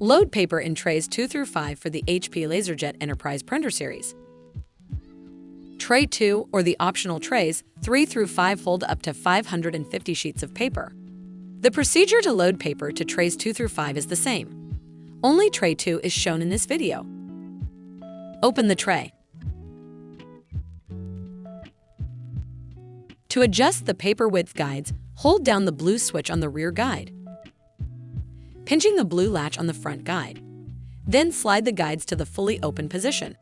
Load paper in trays 2 through 5 for the HP LaserJet Enterprise printer series. Tray 2, or the optional trays 3 through 5, hold up to 550 sheets of paper. The procedure to load paper to trays 2 through 5 is the same. Only tray 2 is shown in this video. Open the tray. To adjust the paper width guides, hold down the blue switch on the rear guide, pinching the blue latch on the front guide. Then slide the guides to the fully open position.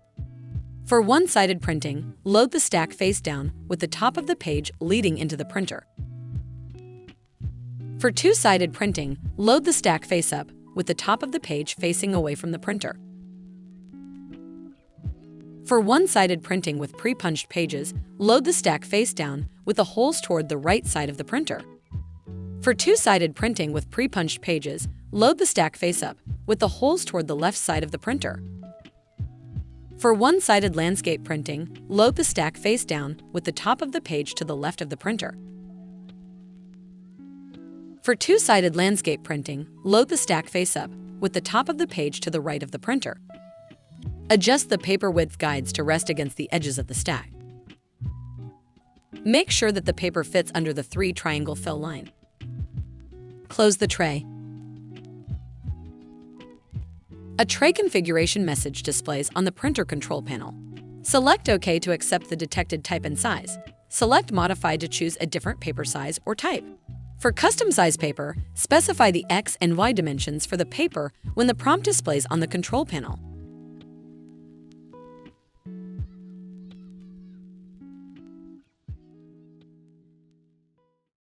For one-sided printing, load the stack face down with the top of the page leading into the printer. For two-sided printing, load the stack face up with the top of the page facing away from the printer. For one-sided printing with pre-punched pages, load the stack face down with the holes toward the right side of the printer. For two-sided printing with pre-punched pages, load the stack face up with the holes toward the left side of the printer. For one-sided landscape printing, load the stack face down with the top of the page to the left of the printer. For two-sided landscape printing, load the stack face up with the top of the page to the right of the printer. Adjust the paper width guides to rest against the edges of the stack. Make sure that the paper fits under the 3-triangle fill line. Close the tray. A tray configuration message displays on the printer control panel. Select OK to accept the detected type and size. Select Modify to choose a different paper size or type. For custom size paper, specify the X and Y dimensions for the paper when the prompt displays on the control panel.